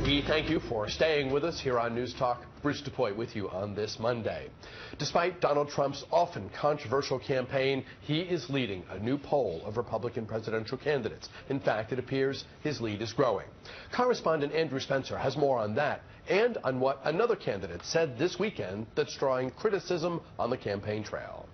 We thank you for staying with us here on News Talk. Bruce DuPoy with you on this Monday. Despite Donald Trump's often controversial campaign, he is leading a new poll of Republican presidential candidates. In fact, it appears his lead is growing. Correspondent Andrew Spencer has more on that and on what another candidate said this weekend that's drawing criticism on the campaign trail.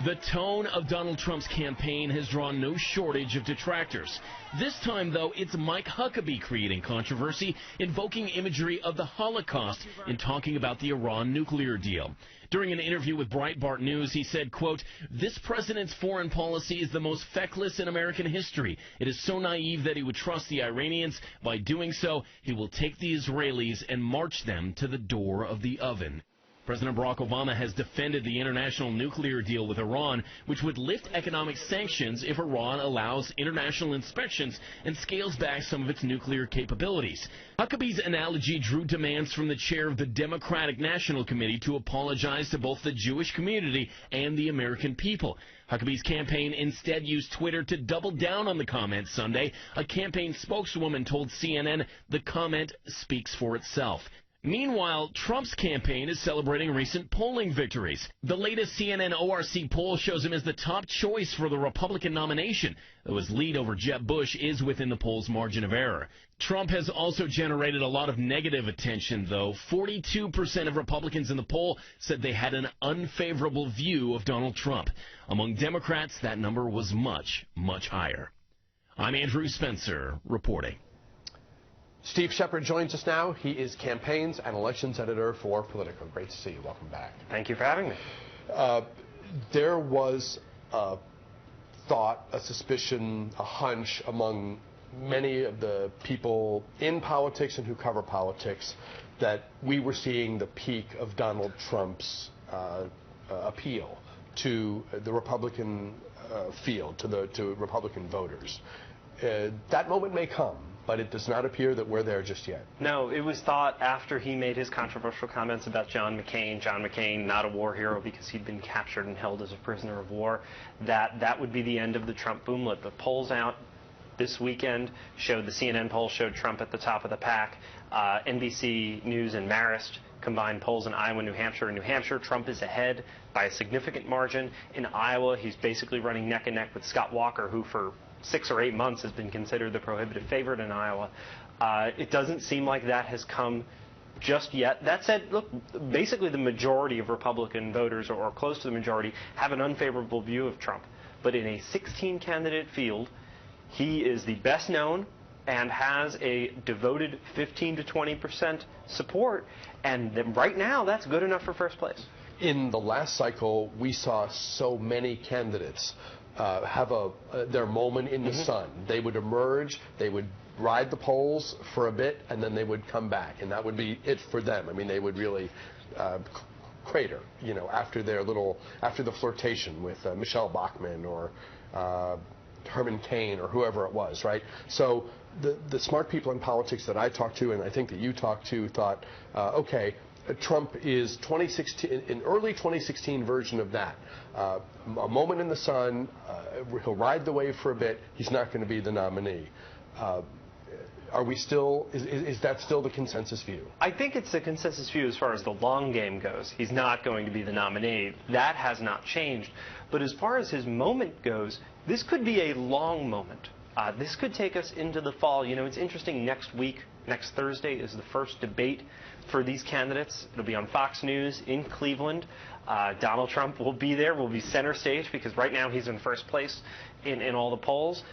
The tone of Donald Trump's campaign has drawn no shortage of detractors. This time, though, it's Mike Huckabee creating controversy, invoking imagery of the Holocaust in talking about the Iran nuclear deal. During an interview with Breitbart News, he said, quote, "This president's foreign policy is the most feckless in American history. It is so naive that he would trust the Iranians. By doing so, he will take the Israelis and march them to the door of the oven." President Barack Obama has defended the international nuclear deal with Iran, which would lift economic sanctions if Iran allows international inspections and scales back some of its nuclear capabilities. Huckabee's analogy drew demands from the chair of the Democratic National Committee to apologize to both the Jewish community and the American people. Huckabee's campaign instead used Twitter to double down on the comment Sunday. A campaign spokeswoman told CNN the comment speaks for itself. Meanwhile, Trump's campaign is celebrating recent polling victories. The latest CNN ORC poll shows him as the top choice for the Republican nomination, though his lead over Jeb Bush is within the poll's margin of error. Trump has also generated a lot of negative attention, though. 42% of Republicans in the poll said they had an unfavorable view of Donald Trump. Among Democrats, that number was much, much higher. I'm Andrew Spencer, reporting. Steve Shepard joins us now. He is campaigns and elections editor for Politico. Great to see you. Welcome back. Thank you for having me. There was a thought, a suspicion, a hunch among many of the people in politics and who cover politics that we were seeing the peak of Donald Trump's appeal to the Republican field, to Republican voters. That moment may come, but it does not appear that we're there just yet. No, it was thought after he made his controversial comments about John McCain, not a war hero because he'd been captured and held as a prisoner of war, that would be the end of the Trump boomlet. The polls out this weekend showed, the CNN poll showed Trump at the top of the pack. NBC News and Marist combined polls in Iowa, New Hampshire. In New Hampshire, Trump is ahead by a significant margin. In Iowa, he's basically running neck and neck with Scott Walker, who for 6 or 8 months has been considered the prohibitive favorite in Iowa. It doesn't seem like that has come just yet. That said, look, basically the majority of Republican voters, or close to the majority, have an unfavorable view of Trump. But in a 16-candidate field, he is the best known and has a devoted 15 to 20% support. And right now, that's good enough for first place. In the last cycle, we saw so many candidates have their moment in the sun. They would emerge, they would ride the polls for a bit, and then they would come back, and that would be it for them. I mean, they would really crater, you know, after the flirtation with Michelle Bachmann or Herman Cain or whoever it was, right? So the smart people in politics that I talked to, and I think that you talked to, thought, okay, Trump is 2016, an early 2016 version of that. A moment in the sun, he'll ride the wave for a bit, he's not going to be the nominee. Are we still, is that still the consensus view? I think it's the consensus view as far as the long game goes. He's not going to be the nominee. That has not changed. But as far as his moment goes, this could be a long moment. This could take us into the fall. You know, it's interesting, next week, next Thursday, is the first debate for these candidates. It'll be on Fox News in Cleveland. Donald Trump will be there, will be center stage, because right now he's in first place in all the polls.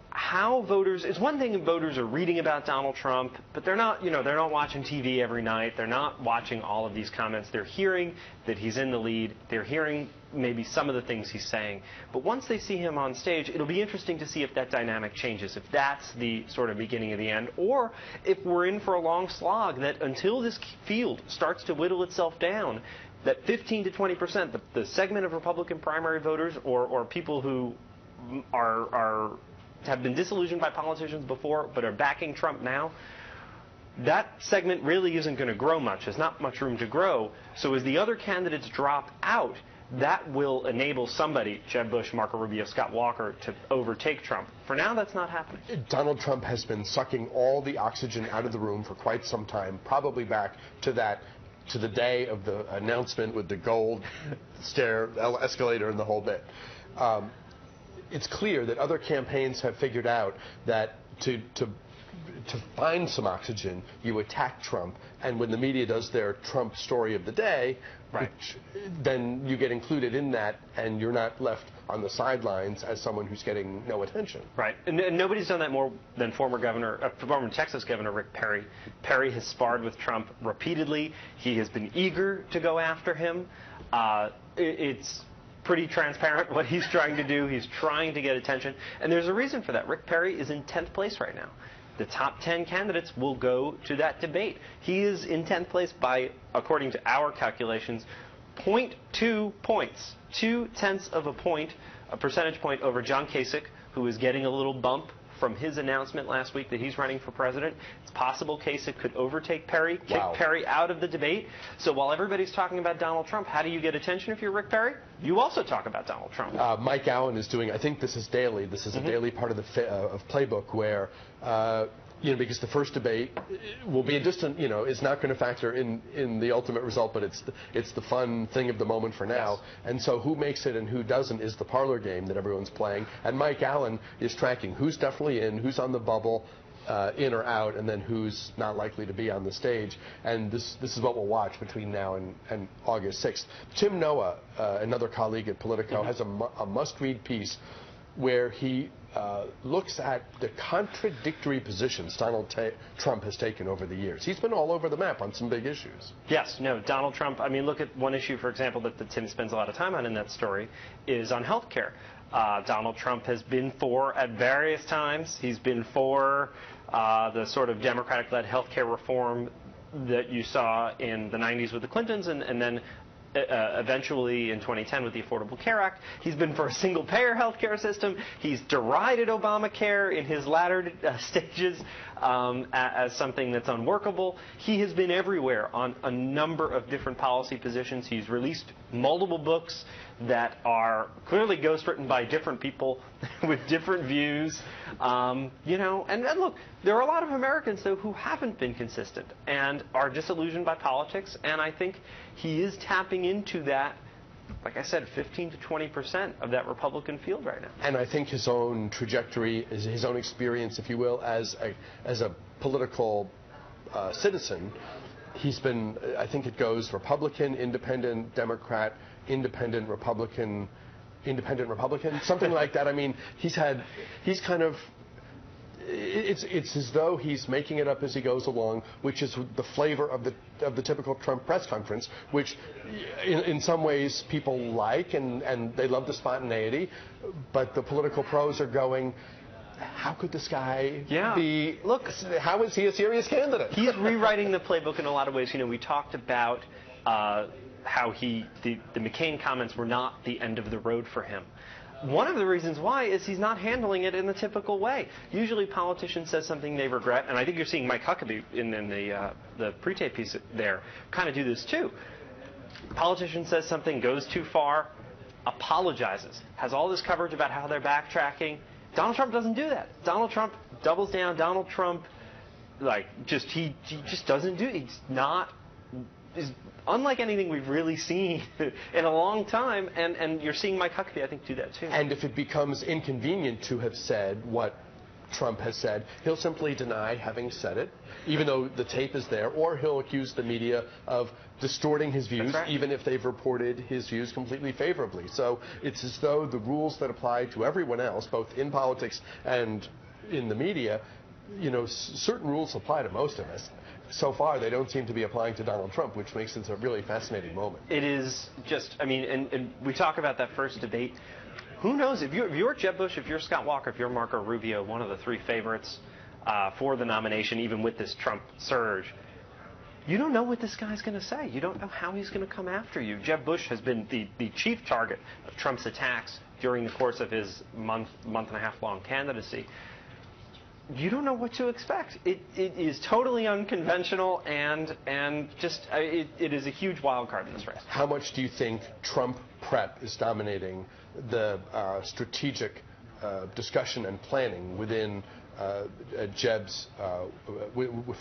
How voters, it's one thing if voters are reading about Donald Trump, but they're not, they're not watching TV every night. They're not watching all of these comments. They're hearing that he's in the lead. They're hearing maybe some of the things he's saying. But once they see him on stage, it'll be interesting to see if that dynamic changes, if that's the sort of beginning of the end, or if we're in for a long slog, that until this field starts to whittle itself down, that 15 to 20%, the segment of Republican primary voters or people who have been disillusioned by politicians before but are backing Trump now, that segment really isn't going to grow much. There's not much room to grow. So as the other candidates drop out, that will enable somebody, Jeb Bush, Marco Rubio, Scott Walker, to overtake Trump. For now, that's not happening. Donald Trump has been sucking all the oxygen out of the room for quite some time, probably back to the day of the announcement with the gold escalator and the whole bit. It's clear that other campaigns have figured out that to find some oxygen, you attack Trump, and when the media does their Trump story of the day, right, then you get included in that, and you're not left on the sidelines as someone who's getting no attention. Right, and nobody's done that more than former Texas Governor Rick Perry. Perry has sparred with Trump repeatedly. He has been eager to go after him. It's pretty transparent what he's trying to do. He's trying to get attention, and there's a reason for that. Rick Perry is in 10th place right now. The top 10 candidates will go to that debate. He is in 10th place by, according to our calculations, 0.2 points, 0.2 of a point, a percentage point over John Kasich, who is getting a little bump from his announcement last week that he's running for president. It's possible Kasich could overtake Perry, kick Perry out of the debate. So while everybody's talking about Donald Trump, how do you get attention if you're Rick Perry? You also talk about Donald Trump. Mike Allen is doing, I think this is daily, this is a daily part of the of Playbook where, because the first debate will be a distant, is not going to factor in the ultimate result, but it's the fun thing of the moment for now. Yes. And so who makes it and who doesn't is the parlor game that everyone's playing. And Mike Allen is tracking who's definitely in, who's on the bubble, in or out, and then who's not likely to be on the stage. And this is what we'll watch between now and August 6th. Tim Noah, another colleague at Politico, has a must-read piece where he looks at the contradictory positions Donald Trump has taken over the years. He's been all over the map on some big issues. Yes, no, Donald Trump, look at one issue, for example, that Tim spends a lot of time on in that story, is on health care. Donald Trump has been for, at various times, he's been for the sort of Democratic-led health care reform that you saw in the 90s with the Clintons, and then eventually in 2010 with the Affordable Care Act. He's been for a single-payer health care system. He's derided Obamacare in his latter stages as something that's unworkable. He has been everywhere on a number of different policy positions. He's released multiple books that are clearly ghostwritten by different people with different views. And look, there are a lot of Americans, though, who haven't been consistent and are disillusioned by politics, and I think he is tapping into that, like I said, 15 to 20% of that Republican field right now. And I think his own trajectory, his own experience, if you will, as a political citizen, he's been, I think it goes Republican, Independent, Democrat, Independent, Republican, something like that. It's as though he's making it up as he goes along, which is the flavor of the typical Trump press conference, which in some ways people like, and they love the spontaneity, but the political pros are going, how could this guy be, look, how is he a serious candidate? He's rewriting the playbook in a lot of ways. We talked about how the McCain comments were not the end of the road for him. One of the reasons why is he's not handling it in the typical way. Usually politicians say something they regret, and I think you're seeing Mike Huckabee in the pre-tape piece there kind of do this too. Politician says something, goes too far, apologizes, has all this coverage about how they're backtracking. Donald Trump doesn't do that. Donald Trump doubles down. Donald Trump, he just doesn't do it. Is unlike anything we've really seen in a long time, and you're seeing Mike Huckabee, I think, do that too. And if it becomes inconvenient to have said what Trump has said, he'll simply deny having said it, even though the tape is there, or he'll accuse the media of distorting his views, even if they've reported his views completely favorably. So it's as though the rules that apply to everyone else, both in politics and in the media, certain rules apply to most of us. So far, they don't seem to be applying to Donald Trump, which makes it a really fascinating moment. It is just, and we talk about that first debate. Who knows, if you're Jeb Bush, if you're Scott Walker, if you're Marco Rubio, one of the three favorites for the nomination, even with this Trump surge, you don't know what this guy's going to say. You don't know how he's going to come after you. Jeb Bush has been the chief target of Trump's attacks during the course of his month and a half long candidacy. you don't know what to expect. It is totally unconventional, and just it is a huge wild card in this race. How much do you think Trump prep is dominating the strategic discussion and planning within Jeb's,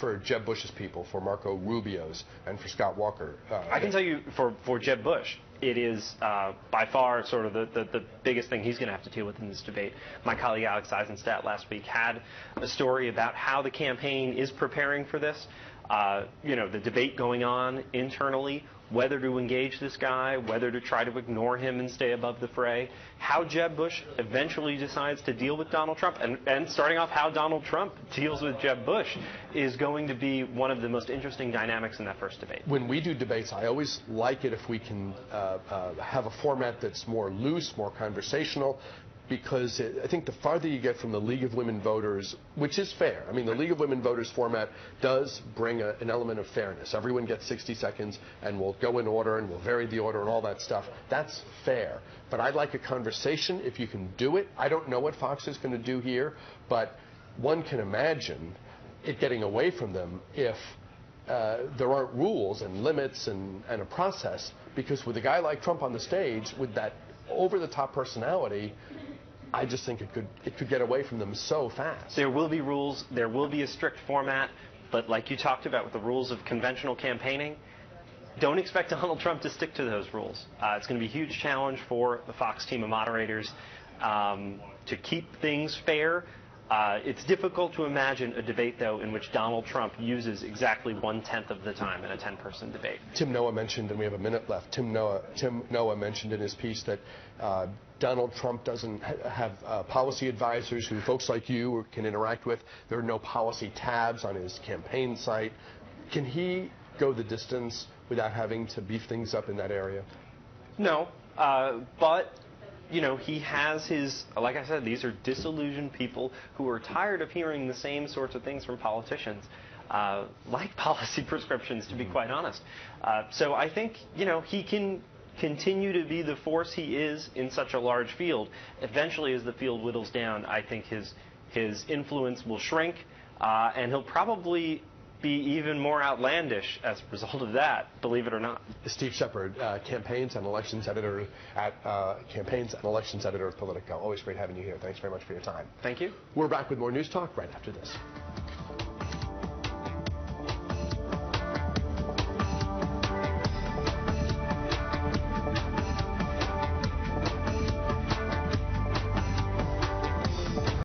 for Jeb Bush's people, for Marco Rubio's, and for Scott Walker? I can tell you, for Jeb Bush, it is by far sort of the biggest thing he's going to have to deal with in this debate. My colleague Alex Eisenstadt last week had a story about how the campaign is preparing for this. The debate going on internally, whether to engage this guy, whether to try to ignore him and stay above the fray, how Jeb Bush eventually decides to deal with Donald Trump, and starting off how Donald Trump deals with Jeb Bush is going to be one of the most interesting dynamics in that first debate. When we do debates, I always like it if we can have a format that's more loose, more conversational, because I think the farther you get from the League of Women Voters, which is fair. I mean, the League of Women Voters format does bring an element of fairness. Everyone gets 60 seconds, and we'll go in order, and we'll vary the order and all that stuff. That's fair. But I'd like a conversation if you can do it. I don't know what Fox is going to do here, but one can imagine it getting away from them if there aren't rules and limits and a process, because with a guy like Trump on the stage, with that over-the-top personality, I just think it could get away from them so fast. There will be rules. There will be a strict format. But like you talked about with the rules of conventional campaigning, don't expect Donald Trump to stick to those rules. It's going to be a huge challenge for the Fox team of moderators to keep things fair. It's difficult to imagine a debate, though, in which Donald Trump uses exactly 1/10 of the time in a 10-person debate. Tim Noah mentioned, and we have a minute left, Tim Noah mentioned in his piece that Donald Trump doesn't have policy advisors who folks like you can interact with. There are no policy tabs on his campaign site. Can he go the distance without having to beef things up in that area? No, but he has his, like I said, these are disillusioned people who are tired of hearing the same sorts of things from politicians, like policy prescriptions, to be quite honest. So I think, he can continue to be the force he is in such a large field. Eventually, as the field whittles down, I think his influence will shrink, and he'll probably be even more outlandish as a result of that, believe it or not. Steve Shepard, campaigns and elections editor at Politico. Always great having you here. Thanks very much for your time. Thank you. We're back with more News Talk right after this.